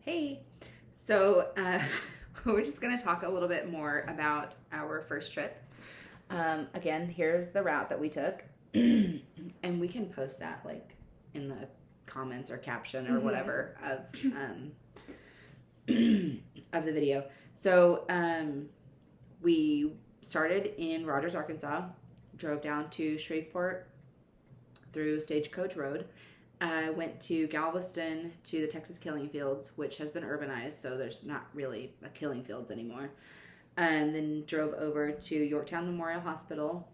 Hey, so we're just going to talk a little bit more about our first trip. Again, here's the route that we took, and we can post that like in the comments or caption or whatever of of the video. So we started in Rogers, Arkansas, drove down to Shreveport through Stagecoach Road. Went to Galveston to the Texas Killing Fields, which has been urbanized, so there's not really a killing fields anymore. And then drove over to Yorktown Memorial Hospital,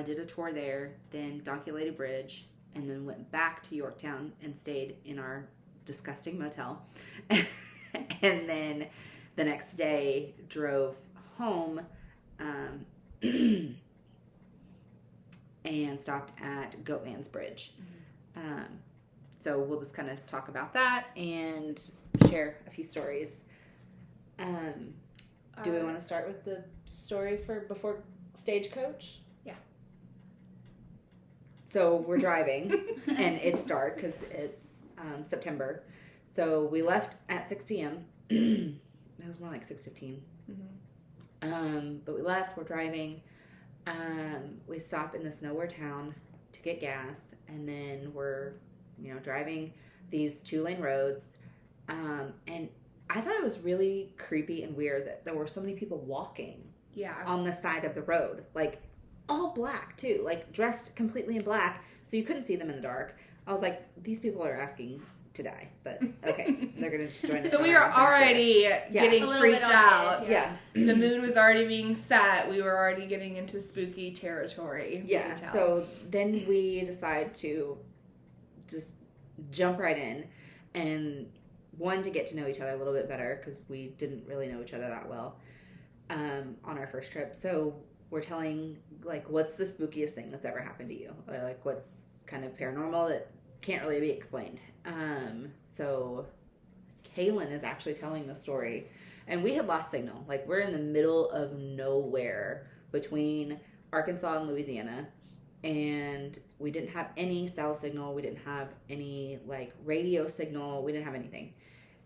did a tour there, then Donkey Lady Bridge, and then went back to Yorktown and stayed in our disgusting motel. And then the next day drove home and stopped at Goatman's Bridge. So we'll just kind of talk about that and share a few stories. Do we want to start with the story for before Stagecoach? Yeah. So we're driving, and it's dark because it's September. So we left at 6 p.m. It was more like 6:15. But we left. We're driving. We stop in this nowhere town to get gas, and then we're driving these 2-lane roads, and I thought it was really creepy and weird that there were so many people walking on the side of the road, like all black too, like dressed completely in black, so you couldn't see them in the dark. I was like, these people are asking to die, but okay, they're gonna just join us. So we were already getting freaked out. Yeah. The mood was already being set. We were already getting into spooky territory. Yeah. So then we decide to just jump right in and to get to know each other a little bit better, because we didn't really know each other that well on our first trip. So we're telling, like, what's the spookiest thing that's ever happened to you, or like what's kind of paranormal that can't really be explained. So Kaylin is actually telling the story, and we had lost signal. Like, we're in the middle of nowhere between Arkansas and Louisiana, and we didn't have any cell signal. We didn't have any like radio signal. We didn't have anything.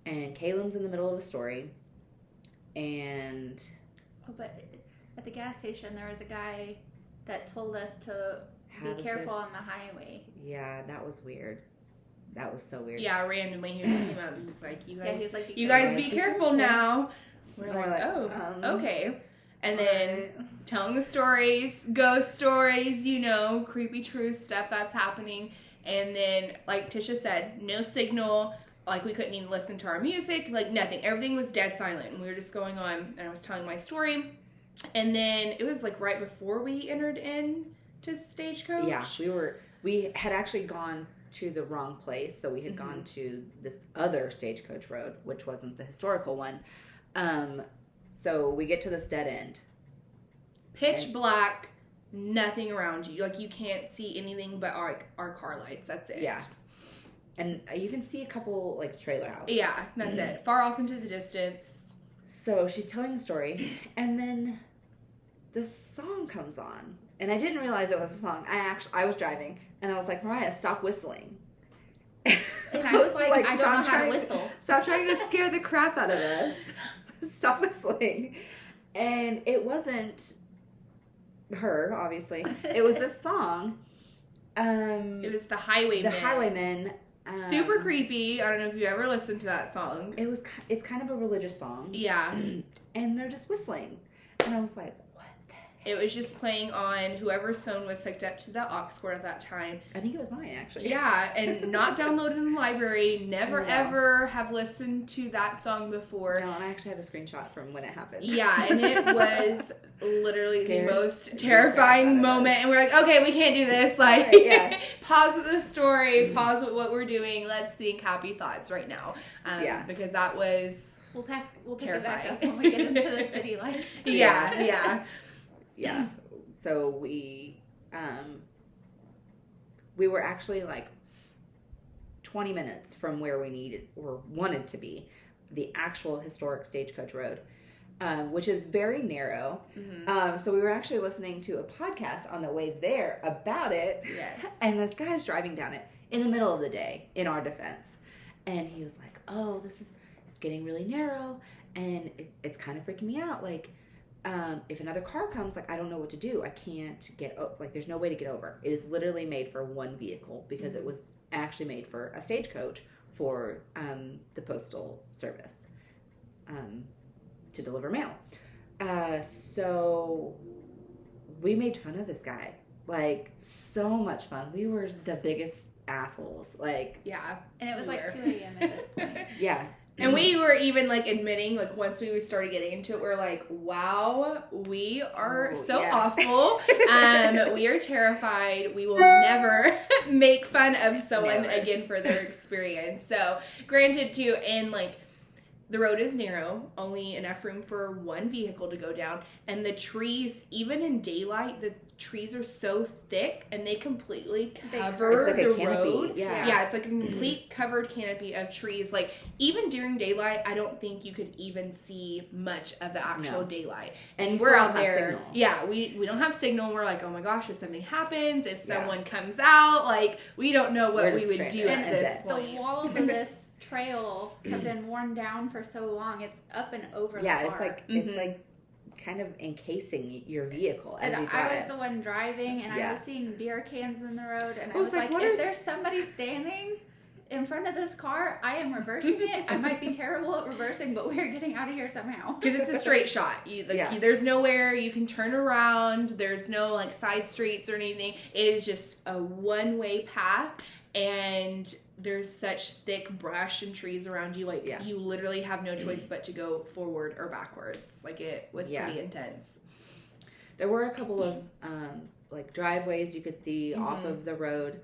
And Kaylin's in the middle of a story, and but at the gas station there was a guy that told us to be careful on the highway. Yeah, that was weird. That was so weird. Yeah, randomly he came up and was like, you guys be careful now. We're like, okay. And then telling the stories, ghost stories, creepy true stuff that's happening. And then, like Tisha said, no signal. Like, we couldn't even listen to our music. Like, nothing. Everything was dead silent. And we were just going on. And I was telling my story. And then it was, like, right before we entered in to Stagecoach. Yeah, we had actually gone to the wrong place. So we had gone to this other Stagecoach Road, which wasn't the historical one. So we get to this dead end. Pitch black, nothing around you. Like, you can't see anything but our car lights. That's it. Yeah. And you can see a couple, like, trailer houses. Yeah, that's it. Far off into the distance. So she's telling the story, and then this song comes on. And I didn't realize it was a song. I was driving, and I was like, Mariah, stop whistling. And I was like, I don't know how to whistle. Stop trying to scare the crap out of us. Stop whistling. And it wasn't her, obviously. It was this song. It was The Highwaymen. The Highwaymen. Super creepy. I don't know if you ever listened to that song. It's kind of a religious song. Yeah. And they're just whistling. And I was like, what the heck? It was just playing on whoever's phone was hooked up to the aux cord at that time. I think it was mine, actually. Yeah, and not downloaded in the library. Never, ever have listened to that song before. No, and I actually have a screenshot from when it happened. Yeah, and it was literally the most terrifying moment. And we're like, okay, we can't do this. Like, pause with the story, pause with what we're doing. Let's think happy thoughts right now. Because that was We'll pick terrifying. it back up when we get into the city lights. Yeah. So we were actually like 20 minutes from where we needed or wanted to be, the actual historic Stagecoach Road. which is very narrow. Mm-hmm. So we were actually listening to a podcast on the way there about it. Yes. And this guy's driving down it in the middle of the day, in our defense. And he was like, oh, this is, it's getting really narrow, and it's kind of freaking me out. Like, if another car comes, like, I don't know what to do. I can't get, like, there's no way to get over. It is literally made for one vehicle because it was actually made for a stagecoach for the postal service to deliver mail. So we made fun of this guy, like, so much fun. We were the biggest assholes, like, yeah. And it was like 2 a.m. at this point. Yeah. And we were even, like, admitting, like, once we started getting into it, we're like, wow, we are awful. We are terrified. We will never make fun of someone again for their experience. So, granted, too, and, like, the road is narrow, only enough room for one vehicle to go down. And the trees, even in daylight, the trees are so thick and they completely cover like the a road. Yeah, it's like a complete covered canopy of trees. Like, even during daylight, I don't think you could even see much of the actual daylight. And we're out there. Yeah, we don't have signal. We're like, oh my gosh, if something happens, if someone comes out, like, we don't know what we would do at this point. The walls of this trail have been worn down for so long. It's up and over the car. It's like kind of encasing your vehicle as you drive. I was the one driving, and I was seeing beer cans in the road, and I was like, if there's somebody standing in front of this car, I am reversing it. I might be terrible at reversing, but we're getting out of here somehow. Because it's a straight shot. There's nowhere you can turn around. There's no, like, side streets or anything. It is just a one-way path, and there's such thick brush and trees around you. Like, you literally have no choice but to go forward or backwards. Like, it was pretty intense. There were a couple of, like, driveways you could see off of the road.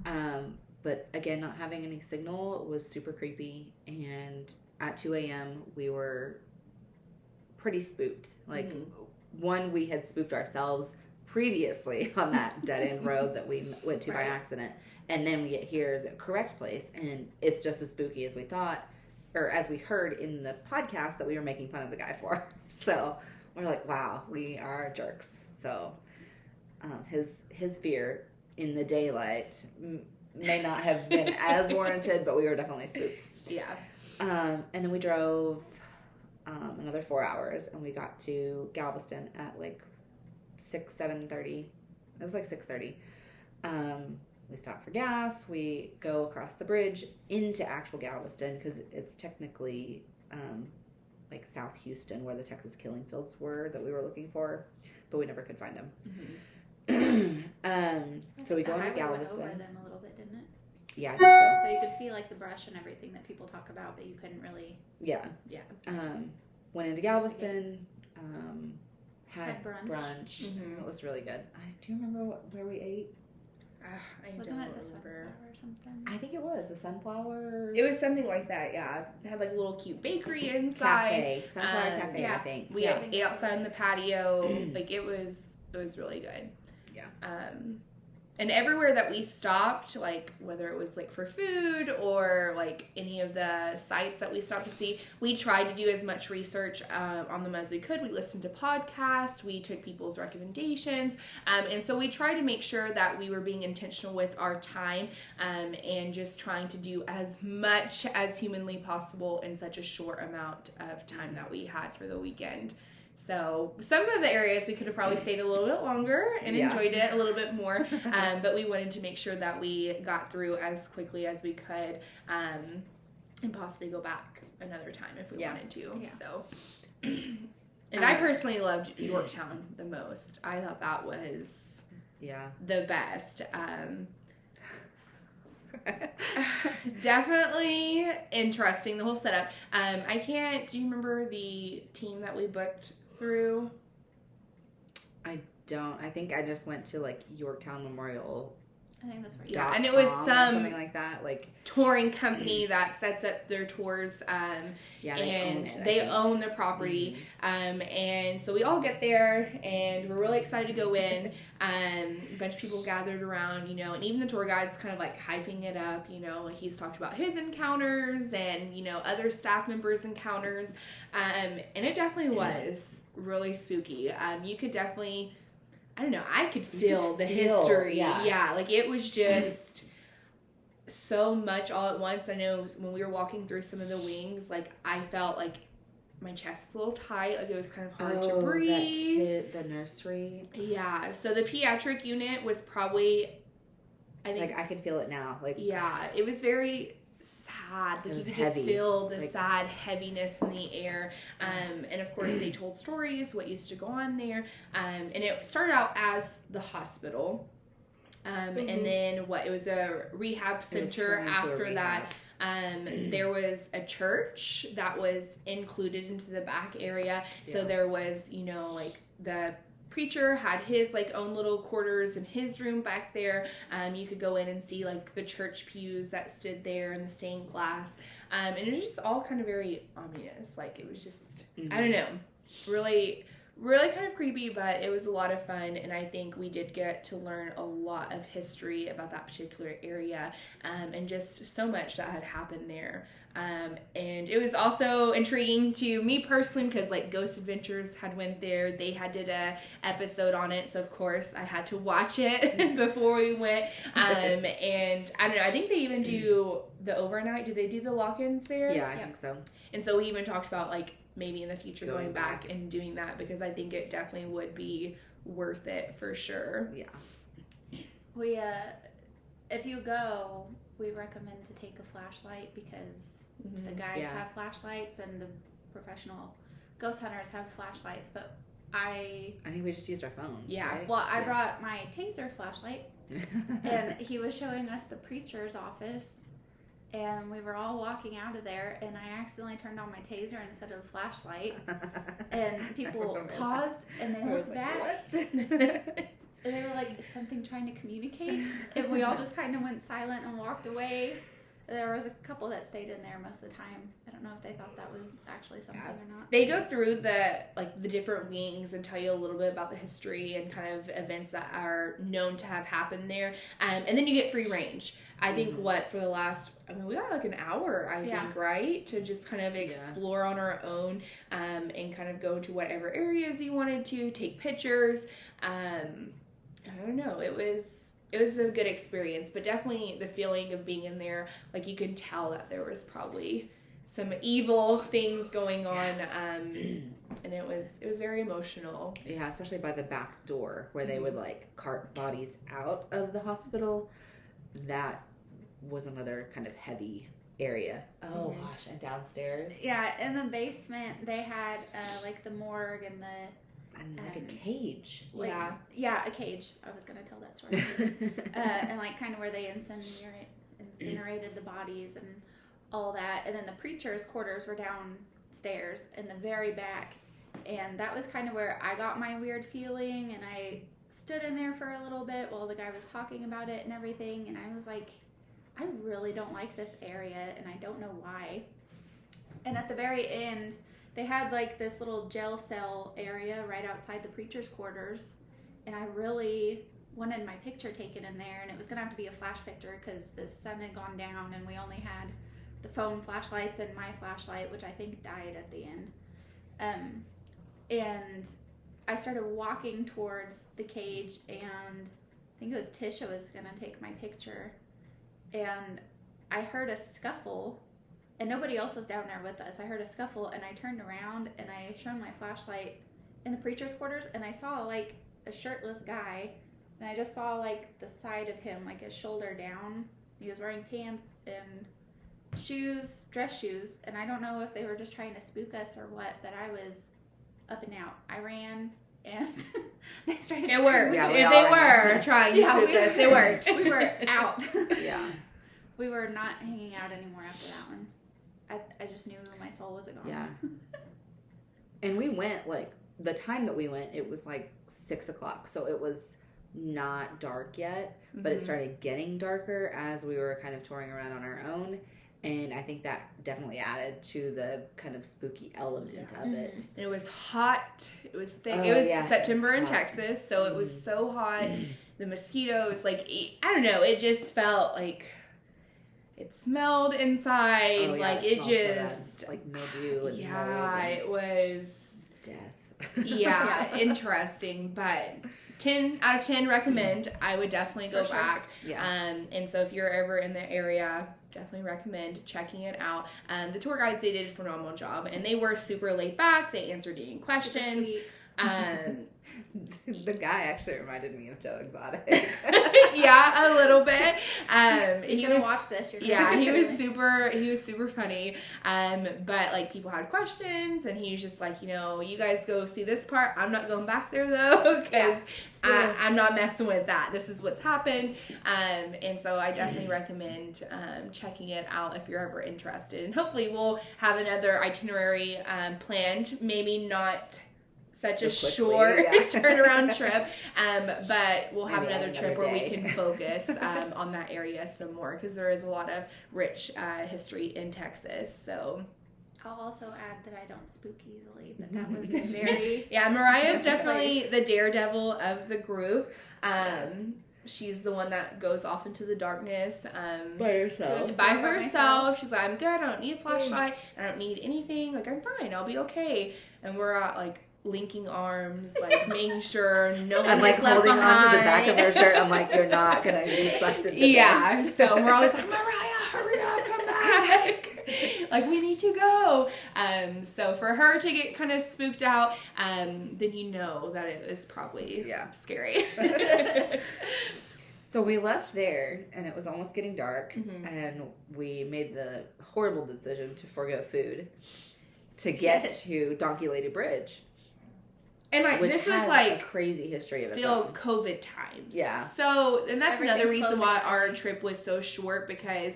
But, again, not having any signal was super creepy. And at 2 a.m., we were pretty spooked. Like, one, we had spooked ourselves previously on that dead-end road that we went to by accident. And then we get here, the correct place, and it's just as spooky as we thought, or as we heard in the podcast that we were making fun of the guy for. So we're like, wow, we are jerks. So his fear in the daylight may not have been as warranted, but we were definitely spooked. Yeah. And then we drove another 4 hours, and we got to Galveston at like 7:30. It was like 6:30. We stop for gas. We go across the bridge into actual Galveston because it's technically like South Houston, where the Texas Killing Fields were that we were looking for, but we never could find them. So we go into Galveston. Went over them a little bit, didn't it? Yeah, I think so. So you could see like the brush and everything that people talk about, but you couldn't really. Yeah. Went into Galveston. Had brunch. It was really good. Do you remember where we ate? Wasn't it the sunflower or something? I think it was a sunflower. It was something like that, yeah. It had like a little cute bakery inside. Cafe. Sunflower cafe, I think. We ate outside on the patio. Like, it was really good. Yeah. And everywhere that we stopped, like, whether it was, like, for food or, like, any of the sites that we stopped to see, we tried to do as much research on them as we could. We listened to podcasts. We took people's recommendations. And so we tried to make sure that we were being intentional with our time and just trying to do as much as humanly possible in such a short amount of time that we had for the weekend. So some of the areas we could have probably stayed a little bit longer and enjoyed it a little bit more, but we wanted to make sure that we got through as quickly as we could and possibly go back another time if we wanted to. Yeah. So, and I personally loved Yorktown the most. I thought that was the best. Definitely interesting, the whole setup. Do you remember the team that we booked through? I don't. I think I just went to like Yorktown Memorial. I think that's right. Yeah, and it was something like that, like touring company that sets up their tours. They own the property. And so we all get there, and we're really excited to go in. A bunch of people gathered around, and even the tour guide's kind of like hyping it up. He's talked about his encounters and other staff members' encounters, and it definitely was really spooky. You could definitely. I don't know. I could feel the history. Yeah, like it was just so much all at once. I know when we were walking through some of the wings, like I felt like my chest was a little tight, like it was kind of hard to breathe. The nursery. Yeah. So the pediatric unit was probably, I think, like I can feel it now. Like yeah, it was very sad. Like you could just feel the sad heaviness in the air. And of course they told stories, what used to go on there. And it started out as the hospital. And then it was a rehab center after that. There was a church that was included into the back area. Yeah. So there was, like the preacher had his like own little quarters in his room back there. You could go in and see like the church pews that stood there and the stained glass. And it was just all kind of very ominous. Like it was just, I don't know, really, really kind of creepy, but it was a lot of fun. And I think we did get to learn a lot of history about that particular area, and just so much that had happened there. And it was also intriguing to me personally because like Ghost Adventures had went there. They had did a episode on it, so of course I had to watch it before we went. And I don't know, I think they even do the overnight. Do they do the lock-ins there? Yeah, I think so. And so we even talked about like maybe in the future going back and doing that, because I think it definitely would be worth it for sure. Yeah. We if you go, we recommend to take a flashlight because the guides have flashlights and the professional ghost hunters have flashlights, but I think we just used our phones. Yeah. Right? Well, I brought my taser flashlight and he was showing us the preacher's office. And we were all walking out of there, and I accidentally turned on my taser instead of the flashlight. And people paused, and they looked back. And they were like, is something trying to communicate? And we all just kind of went silent and walked away. There was a couple that stayed in there most of the time. I don't know if they thought that was actually something or not. They go through the different wings and tell you a little bit about the history and kind of events that are known to have happened there. And then you get free range. I think for the last, we got like an hour, I think, right? To just kind of explore on our own, and kind of go to whatever areas you wanted to, take pictures. I don't know. It was a good experience, but definitely the feeling of being in there, like you could tell that there was probably some evil things going on, and it was very emotional. Yeah, especially by the back door where they would like cart bodies out of the hospital. That was another kind of heavy area. Oh gosh, and downstairs. Yeah, in the basement they had like the morgue and like a cage. Like, yeah, a cage. I was going to tell that story. And like kind of where they incinerated the bodies and all that. And then the preacher's quarters were downstairs in the very back. And that was kind of where I got my weird feeling. And I stood in there for a little bit while the guy was talking about it and everything. And I was like, I really don't like this area and I don't know why. And at the very end, they had like this little jail cell area right outside the preacher's quarters, and I really wanted my picture taken in there, and it was going to have to be a flash picture because the sun had gone down and we only had the phone flashlights and my flashlight, which I think died at the end. And I started walking towards the cage, and I think it was Tisha was going to take my picture, and I heard a scuffle. And nobody else was down there with us. I heard a scuffle, and I turned around, and I shone my flashlight in the preacher's quarters, and I saw, like, a shirtless guy, and I just saw, like, the side of him, like, his shoulder down. He was wearing pants and shoes, dress shoes, and I don't know if they were just trying to spook us or what, but I was up and out. I ran, and they started It worked. Yeah, if they were trying to spook us, it worked. We were out. Yeah. We were not hanging out anymore after that one. I just knew my soul wasn't gone. Yeah. And we went, like, the time that we went, it was like 6 o'clock. So it was not dark yet, but it started getting darker as we were kind of touring around on our own. And I think that definitely added to the kind of spooky element of it. And it was hot. It was thick. It was September in Texas, so it was so hot. The mosquitoes, like, I don't know, it just felt like it smelled inside. Like, it just... like mildew and mold. It was... Death. Interesting, but 10 out of 10 recommend. I would definitely go back. Yeah. And so if you're ever in the area, definitely recommend checking it out. The tour guides, they did a phenomenal job, and they were super laid back. They answered any questions. The guy actually reminded me of Joe Exotic. Yeah, a little bit. He's gonna watch this. He was super funny. But like people had questions, and he was just like, you guys go see this part. I'm not going back there though, because I'm not messing with that. This is what's happened. And so I definitely recommend checking it out if you're ever interested. And hopefully we'll have another itinerary planned. Maybe not such a short turnaround trip, but we'll have another trip where we can focus on that area some more, because there is a lot of rich history in Texas. So I'll also add that I don't spook easily, but that was very... Yeah, Mariah's definitely the daredevil of the group. She's the one that goes off into the darkness by herself. By herself. She's like, I'm good. I don't need a flashlight. I don't need anything. Like, I'm fine. I'll be okay. And we're like linking arms, like making sure no one gets left behind. I'm like holding on to the back of her shirt. I'm like, you're not gonna be sucked into this. So we're always like, Mariah, hurry up, come back. Like, we need to go. So for her to get kind of spooked out, then you know that it was probably scary. So we left there, and it was almost getting dark, and we made the horrible decision to forgo food to get to Donkey Lady Bridge. And which this has was like a crazy history of still COVID times. Yeah. So, and that's another reason why our trip was so short, because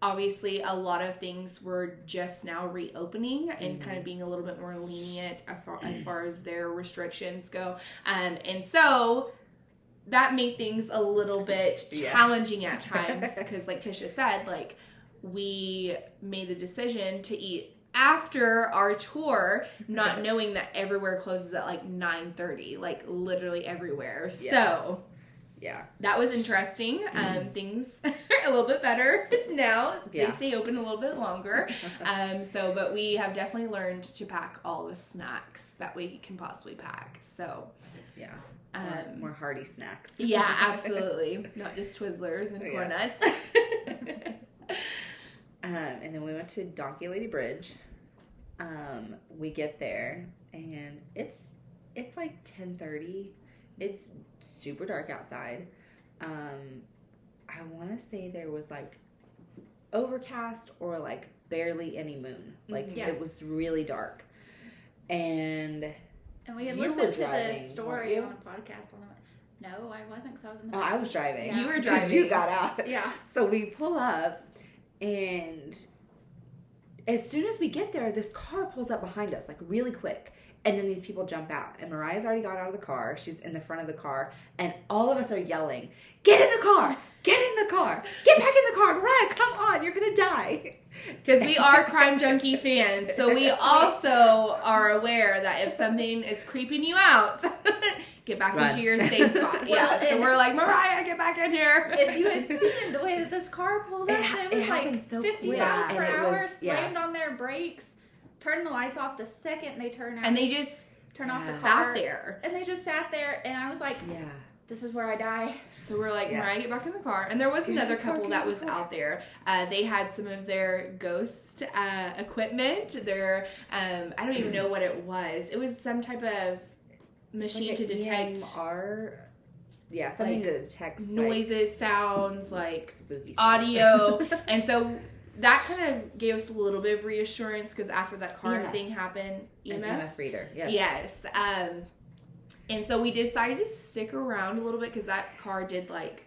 obviously a lot of things were just now reopening and kind of being a little bit more lenient as far as their restrictions go. And so that made things a little bit challenging at times, because like Tisha said, like we made the decision to eat after our tour, not knowing that everywhere closes at like 9:30, like literally everywhere. So that was interesting. Things are a little bit better now. They stay open a little bit longer. But we have definitely learned to pack all the snacks that we can possibly pack. So more hearty snacks. Yeah, absolutely. Not just Twizzlers and Corn Nuts. And then we went to Donkey Lady Bridge. We get there, and it's like 10:30. It's super dark outside. I want to say there was like overcast or like barely any moon. Like it was really dark. And we had listened to the story on a podcast on the... No, I wasn't, because I was in the... I was driving. Yeah. You were driving. You got out. Yeah. So we pull up, and as soon as we get there, this car pulls up behind us, like really quick. And then these people jump out. And Mariah's already got out of the car. She's in the front of the car. And all of us are yelling, "Get in the car! Get in the car! Get back in the car! Mariah, come on! You're going to die!" Because we are Crime Junkie fans. So we also are aware that if something is creeping you out, get back into your safe spot. So we're like, Mariah, get back in here. If you had seen the way that this car pulled up, it was like so 50 miles per hour, slammed on their brakes, turned the lights off the second they turned out. And they just turned off the car. Sat there. And they just sat there, and I was like, this is where I die. So we're like, Mariah, get back in the car. And there was another couple that was out there. They had some of their ghost equipment. Their, I don't even know what it was. It was some type of machine to detect EMR. Yeah, something to detect noises, sounds, like spooky audio. And so that kind of gave us a little bit of reassurance, because after that car thing happened, EMF reader. Yes. And so we decided to stick around a little bit, because that car did like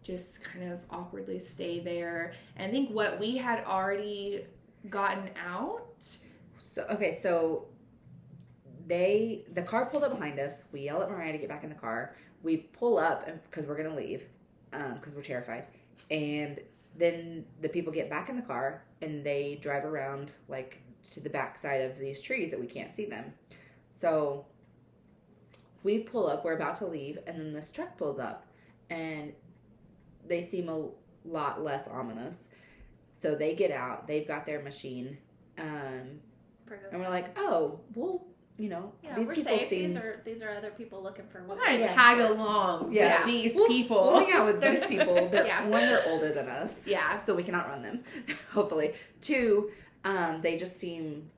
just kind of awkwardly stay there. And I think what we had already gotten out. So the car pulled up behind us. We yell at Mariah to get back in the car. We pull up because we're going to leave, because we're terrified. And then the people get back in the car, and they drive around like to the backside of these trees that we can't see them. So we pull up, we're about to leave, and then this truck pulls up, and they seem a lot less ominous. So they get out, they've got their machine, and we're like, oh, we'll these we're people safe. seem... These are other people looking for We're what going to tag along with these people. We'll hang out with these people. One, they're older than us. Yeah. So we can outrun them, hopefully. Two, they just seem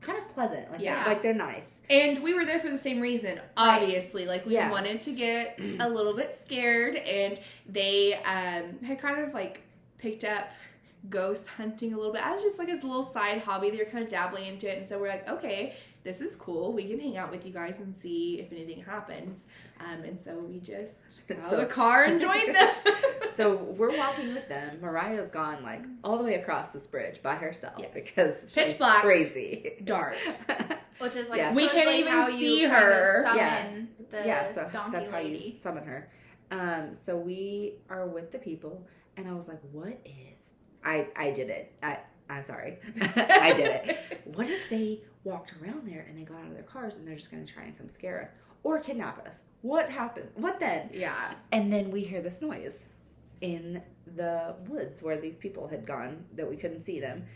kind of pleasant. Like they're nice. And we were there for the same reason, obviously. Like, we wanted to get a little bit scared, and they had kind of, like, picked up ghost hunting a little bit. I was just, like, as a little side hobby. They were kind of dabbling into it, and so we're like, okay, this is cool. We can hang out with you guys and see if anything happens. And so we just got out of the car and joined them. So we're walking with them. Mariah's gone, like, all the way across this bridge by herself because she's black, crazy. Dark. Which is, like, we can't even see her. Summon the so donkey that's how lady. you summon her. So we are with the people, and I was like, what if... I did it. I'm sorry. I did it. What if they walked around there and they got out of their cars and they're just going to try and come scare us or kidnap us? What happened? What then? Yeah. And then we hear this noise in the woods where these people had gone that we couldn't see them.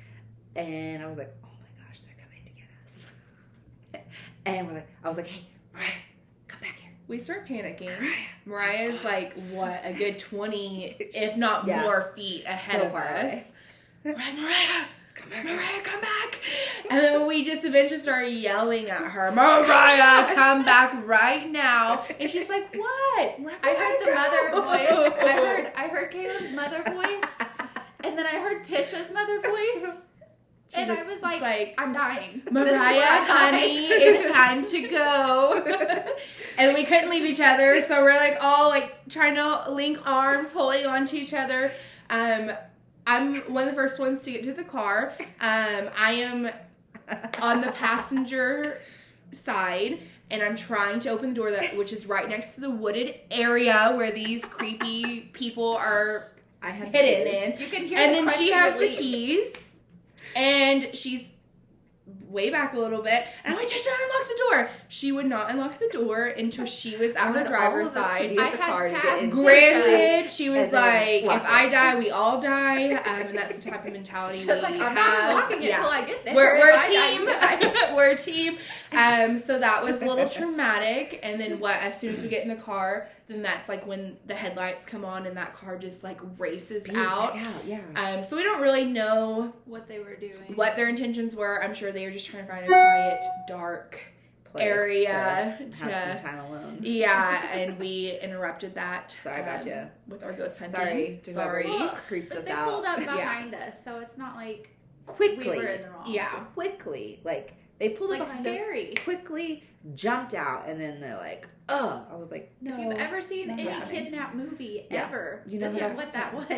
And I was like, oh my gosh, they're coming to get us. And I was like, hey, Mariah, come back here. We start panicking. Mariah's like, what, a good 20, if not more feet ahead of us. Mariah, come back. Mariah, come back. And then we just eventually started yelling at her, Mariah, come back right now. And she's like, what? I heard the mother voice. I heard Kaylin's mother voice. And then I heard Tisha's mother voice. And I was like, I'm dying. Mariah, honey, it's time to go. And we couldn't leave each other, so we're like all like trying to link arms, holding on to each other. I'm one of the first ones to get to the car. I am on the passenger side, and I'm trying to open the door, which is right next to the wooded area where these creepy people are hidden in. You can hear and then she has the keys. And she's way back a little bit. And I'm like, just unlock the door. She would not unlock the door until she was at her driver's side. Granted, she was like, if I die, we all die. And that's the type of mentality we have. I'm not unlocking it until I get there. We're a team. We're a team. So that was a little traumatic. And then as soon as we get in the car, then that's like when the headlights come on and that car just like races out. So we don't really know what they were doing, what their intentions were. I'm sure they were just trying to find a quiet, dark area to have some time alone. Yeah, and we interrupted that. Sorry about you with our ghost hunting. Sorry. Creeped us out. They pulled up behind us, so it's not like quickly. We were in the wrong. Yeah, quickly. Like they pulled up behind us, quickly jumped out, and then they're like, "Oh!" I was like, "No." If you've ever seen any kidnap movie ever, this is what that was.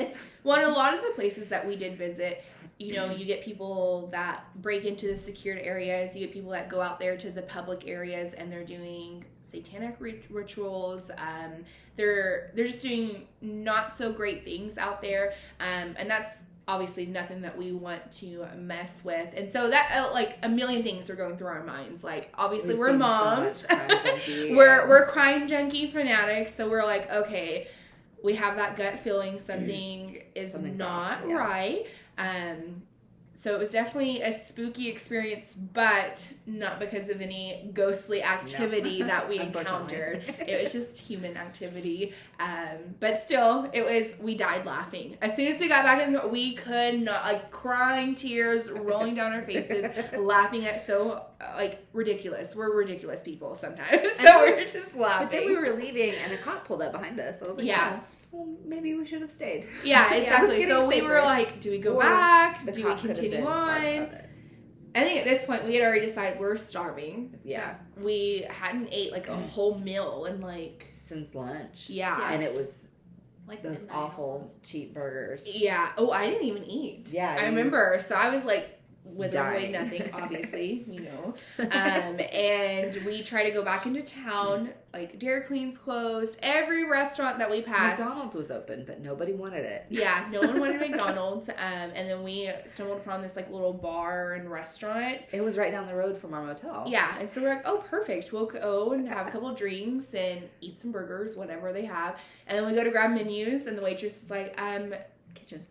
Well, in a lot of the places that we did visit, you know, you get people that break into the secured areas. You get people that go out there to the public areas and they're doing satanic rituals. They're just doing not so great things out there. And that's obviously nothing that we want to mess with. And so that like a million things are going through our minds. Like obviously we're moms. So crime junkie, we're crime junkie fanatics. So we're like, okay, we have that gut feeling something's not right. So it was definitely a spooky experience, but not because of any ghostly activity that we encountered. It was just human activity. But still, we died laughing. As soon as we got back in the car, we could not, like crying tears rolling down our faces, laughing at ridiculous. We're ridiculous people sometimes. So we were just laughing. But then we were leaving and a cop pulled up behind us. I was like, yeah. Well, maybe we should have stayed. Yeah, exactly. So we were like, do we go back? Do we continue on? I think at this point we had already decided we're starving. Yeah. We hadn't ate like a whole meal in like since lunch. Yeah. And it was like those awful cheap burgers. Yeah. Oh, I didn't even eat. Yeah. I remember. So I was like withering nothing, obviously, you know. And we try to go back into town. Like Dairy Queen's closed. Every restaurant that we passed. McDonald's was open, but nobody wanted it. Yeah, no one wanted McDonald's. And then we stumbled upon this like little bar and restaurant. It was right down the road from our motel. Yeah, and so we're like, oh, perfect. We'll go and have a couple drinks and eat some burgers, whatever they have. And then we go to grab menus, and the waitress is like, Kitchen's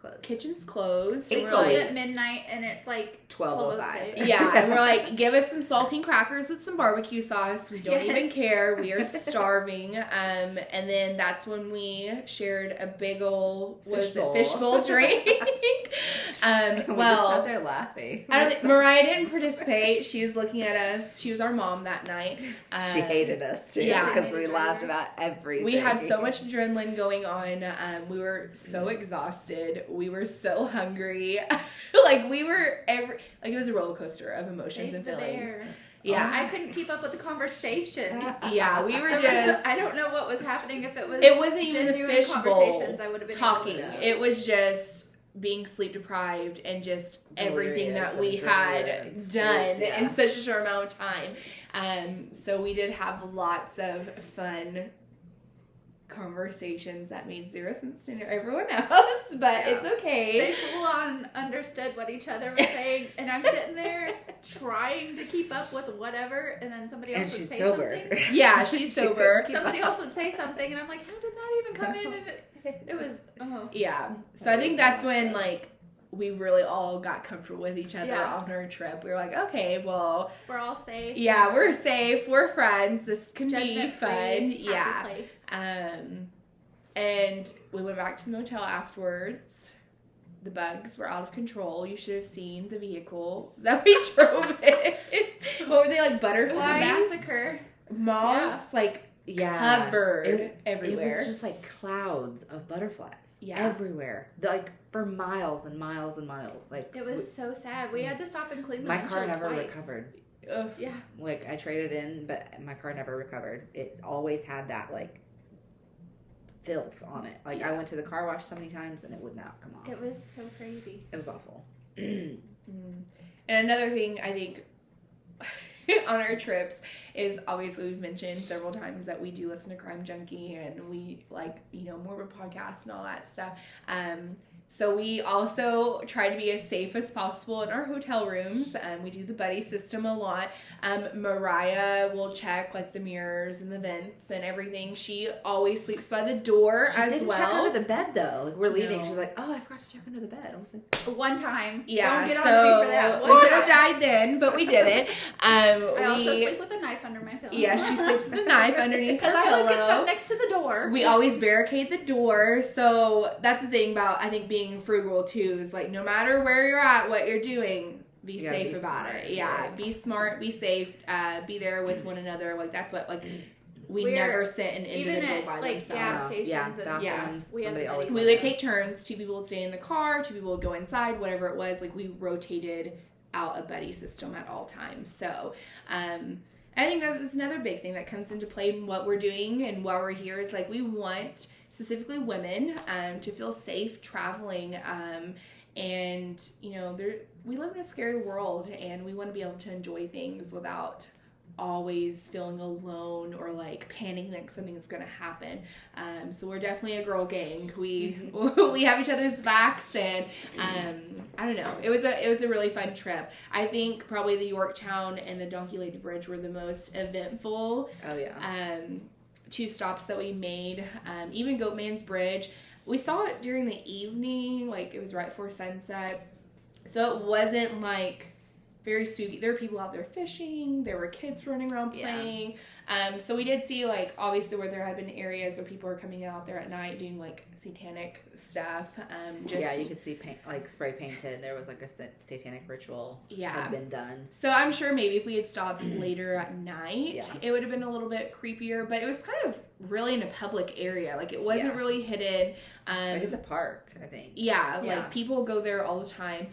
closed. It closed at midnight, and it's like 12:05. Yeah, and we're like, give us some saltine crackers with some barbecue sauce. We don't even care. We are starving. And then that's when we shared a big old fishbowl drink. We just sat there laughing. Mariah didn't participate. She was looking at us. She was our mom that night. She hated us too because we laughed about everything. We had so much adrenaline going on. We were so exhausted. We were so hungry. Like we were it was a roller coaster of emotions and feelings. Yeah, I couldn't keep up with the conversations. Yeah, we were just. I don't know what was happening. If it was, it wasn't even the fishbowl I would have been talking. It was just being sleep deprived and just everything that we had done in such a short amount of time. So we did have lots of fun conversations that made zero sense to everyone else, but it's okay. They full on understood what each other was saying, and I'm sitting there trying to keep up with whatever, and then somebody else would say something. Yeah, she's sober. Somebody else would say something, and I'm like, how did that even come in? And it was yeah. So I think that's when like we really all got comfortable with each other on our trip. We were like, okay, well, we're all safe. Yeah, we're safe. We're friends. This can be fun. Yeah. Place. And we went back to the motel afterwards. The bugs were out of control. You should have seen the vehicle that we drove in. What were they, like butterflies? It was a massacre. Moths, covered everywhere. It was just like clouds of butterflies. Yeah. Everywhere. Like for miles and miles and miles. Like it was so sad. We had to stop and clean the windshield twice. My car never recovered. Yeah. Like I traded in, but my car never recovered. It's always had that like filth on it. Like I went to the car wash so many times and it would not come off. It was so crazy. It was awful. And another thing I think on our trips is obviously we've mentioned several times that we do listen to Crime Junkie and we like, morbid podcasts and all that stuff. So we also try to be as safe as possible in our hotel rooms. We do the buddy system a lot. Mariah will check like the mirrors and the vents and everything. She always sleeps by the door she as didn't well. Check under the bed though. Like we're leaving. She's like, oh, I forgot to check under the bed. I was like, one time. Yeah. Don't get on me for that. We could have died then, but we didn't. I also sleep with a knife under my pillow. Yeah, she sleeps with a knife underneath her pillow. Because I always get stuff next to the door. We always barricade the door. So that's the thing about, I think, being frugal too, is like no matter where you're at, what you're doing, be safe about it. Yeah, be smart, be safe, be there with one another. Like that's what we never sit an individual by themselves. Gas stations and stuff. We would take turns. 2 people would stay in the car, 2 people would go inside, whatever it was. Like we rotated out a buddy system at all times. So I think that was another big thing that comes into play in what we're doing and why we're here is like we want specifically women to feel safe traveling. And we live in a scary world and we want to be able to enjoy things without always feeling alone or like panicking that something's gonna happen. So we're definitely a girl gang. We have each other's backs and I don't know. It was a really fun trip. I think probably the Yorktown and the Donkey Lady Bridge were the most eventful. Oh yeah. 2 stops that we made. Even Goatman's Bridge. We saw it during the evening, like it was right before sunset. So it wasn't like very spooky. There were people out there fishing. There were kids running around playing. Yeah. So we did see like obviously where there had been areas where people were coming out there at night doing like satanic stuff. You could see paint, like spray painted. There was like a satanic ritual had been done. So I'm sure maybe if we had stopped later at night, it would have been a little bit creepier. But it was kind of really in a public area. Like it wasn't really hidden. Like it's a park, I think. Yeah, like people go there all the time.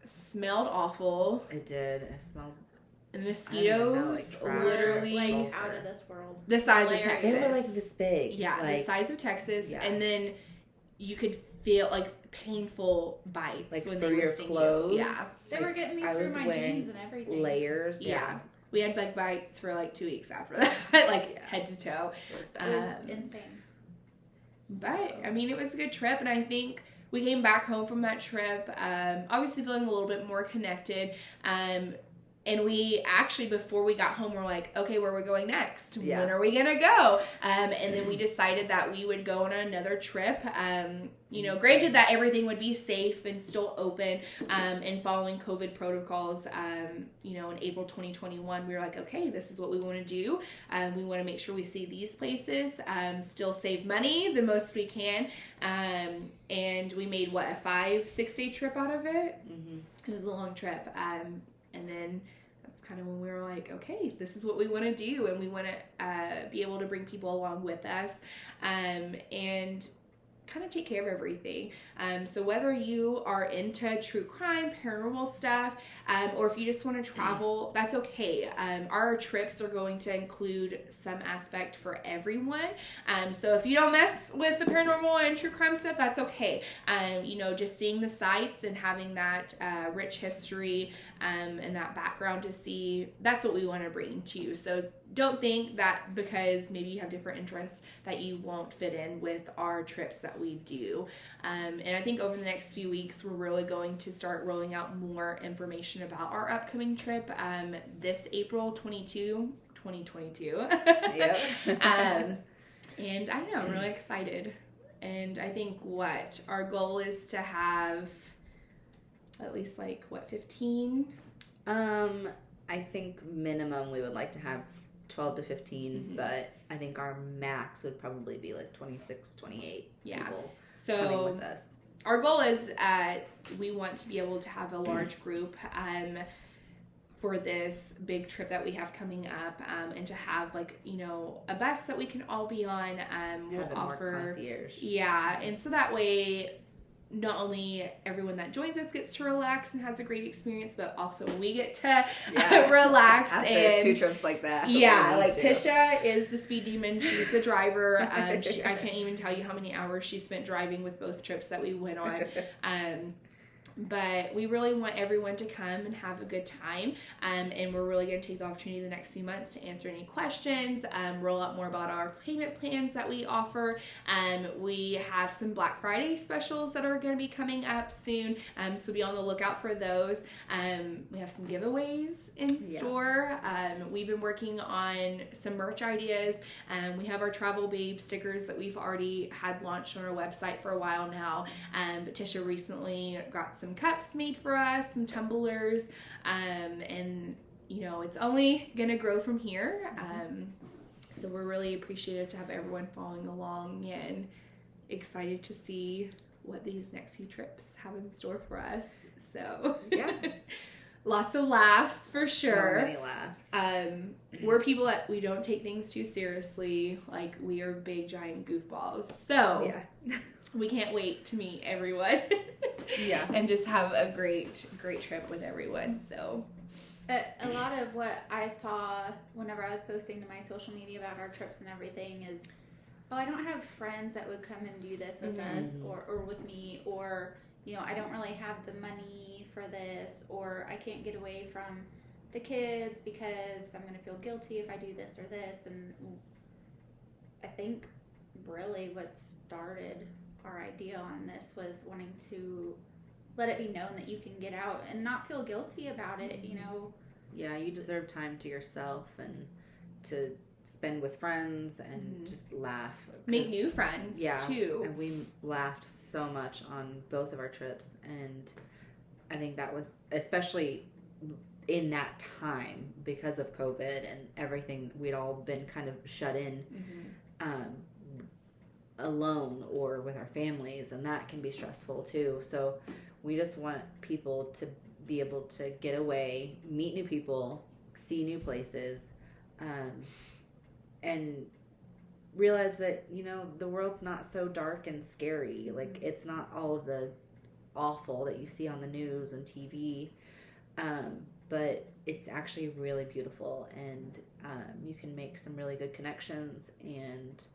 Smelled awful. It did. It smelled. And the mosquitoes literally like out of this world. The size of Texas. They were like this big. Yeah, like, the size of Texas. Yeah. And then you could feel like painful bites like when through they your clothes. Yeah. They were getting me through my jeans and everything. Layers. Yeah. We had bug bites for like 2 weeks after that, like head to toe. It was insane. But I mean, it was a good trip, and I think we came back home from that trip, obviously feeling a little bit more connected, and And we actually, before we got home, we're like, okay, where are we going next? Yeah. When are we going to go? And then we decided that we would go on another trip. You know, granted that everything would be safe and still open, and following COVID protocols, you know, in April 2021, we were like, okay, this is what we want to do. We want to make sure we see these places, still save money the most we can. And we made, a 5-6 day trip out of it? Mm-hmm. It was a long trip. And then that's kind of when we were like, okay, this is what we want to do. And we want to be able to bring people along with us. And kind of take care of everything. So whether you are into true crime, paranormal stuff, or if you just want to travel, that's okay. Our trips are going to include some aspect for everyone. So if you don't mess with the paranormal and true crime stuff, that's okay. You know, just seeing the sites and having that rich history and that background to see, that's what we want to bring to you. So don't think that because maybe you have different interests that you won't fit in with our trips that we do. And I think over the next few weeks, we're really going to start rolling out more information about our upcoming trip this April 2022. Yep. And I don't know, I'm really excited. And I think our goal is to have at least 15? I think minimum we would like to have 12 to 15, mm-hmm. but I think our max would probably be 26, 28 people coming with us. Our goal is we want to be able to have a large group for this big trip that we have coming up, and to have a bus that we can all be on. We'll offer more concierge. Yeah, and so that way not only everyone that joins us gets to relax and has a great experience, but also we get to relax. After and 2 trips like that. Yeah, Tisha is the speed demon. She's the driver. I can't even tell you how many hours she spent driving with both trips that we went on. But we really want everyone to come and have a good time. And we're really going to take the opportunity the next few months to answer any questions, roll out more about our payment plans that we offer. We have some Black Friday specials that are going to be coming up soon. So be on the lookout for those. We have some giveaways in store. We've been working on some merch ideas. We have our Travel Babe stickers that we've already had launched on our website for a while now. But Tisha recently got some cups made for us, some tumblers, and it's only gonna grow from here. So we're really appreciative to have everyone following along and excited to see what these next few trips have in store for us. So yeah. Lots of laughs for sure. So many laughs. We're people that we don't take things too seriously. We are big giant goofballs. So we can't wait to meet everyone. And just have a great trip with everyone. So a lot of what I saw whenever I was posting to my social media about our trips and everything is, I don't have friends that would come and do this with us or with me, or I don't really have the money for this, or I can't get away from the kids because I'm going to feel guilty if I do this or this. And I think really what started our idea on this was wanting to let it be known that you can get out and not feel guilty about it, Yeah, you deserve time to yourself and to spend with friends and just laugh. Make new friends, too. And we laughed so much on both of our trips, and I think that was, especially in that time, because of COVID and everything, we'd all been kind of shut in alone or with our families, and that can be stressful too. So we just want people to be able to get away, meet new people, see new places, and realize that the world's not so dark and scary. It's not all of the awful that you see on the news and TV, but it's actually really beautiful, and you can make some really good connections and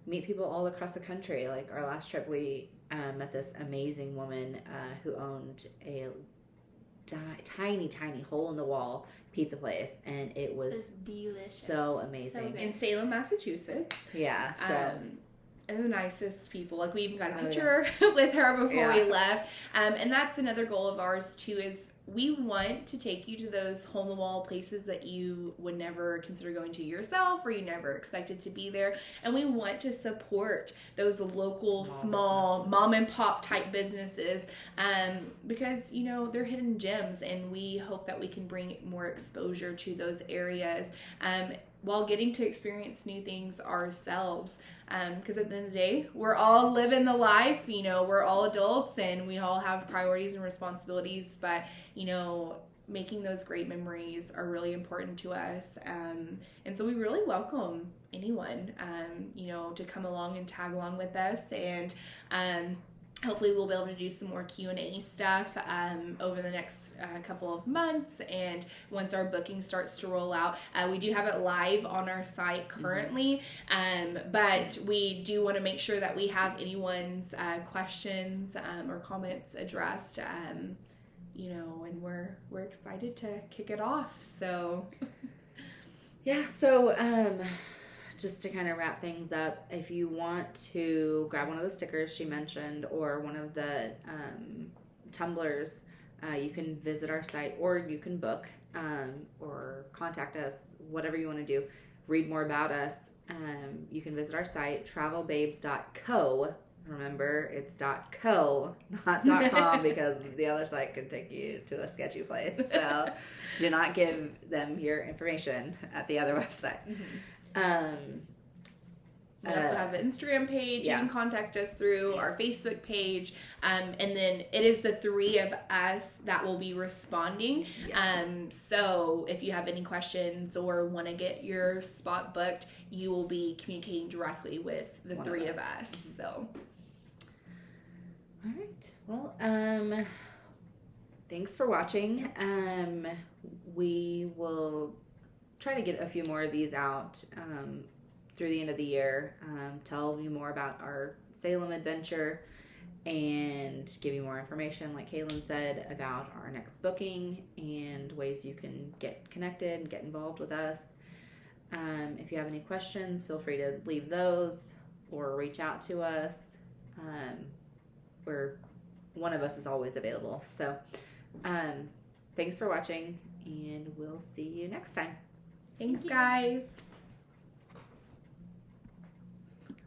meet people all across the country. Our last trip, we met this amazing woman who owned a tiny hole-in-the-wall pizza place, and it was delicious. so amazing. In Salem, Massachusetts. Yeah. So the nicest people. Like, we even got a picture with her before we left. And that's another goal of ours too, is we want to take you to those hole-in-the-wall places that you would never consider going to yourself, or you never expected to be there. And we want to support those local, small mom and pop type businesses, because, you know, they're hidden gems, and we hope that we can bring more exposure to those areas, while getting to experience new things ourselves. Because at the end of the day, we're all living the life, you know, we're all adults and we all have priorities and responsibilities, but, you know, making those great memories are really important to us. And so we really welcome anyone, you know, to come along and tag along with us. And hopefully we'll be able to do some more Q&A stuff over the next couple of months, and once our booking starts to roll out. We do have it live on our site currently, but we do want to make sure that we have anyone's questions or comments addressed, you know, and we're excited to kick it off. So yeah, so just to kind of wrap things up, if you want to grab one of the stickers she mentioned or one of the tumblers, you can visit our site, or you can book or contact us, whatever you want to do. Read more about us. You can visit our site, travelbabes.co. Remember, it's .co, not .com, because the other site could take you to a sketchy place. So do not give them your information at the other website. We also have an Instagram page you can contact us through, our Facebook page, and then it is the three of us that will be responding. So if you have any questions or want to get your spot booked, you will be communicating directly with the three of us. So, all right. Well, thanks for watching. We will try to get a few more of these out through the end of the year, tell you more about our Salem adventure, and give you more information, like Kaylin said, about our next booking and ways you can get connected and get involved with us. If you have any questions, feel free to leave those or reach out to us. One of us is always available. So thanks for watching, and we'll see you next time. Thanks, guys.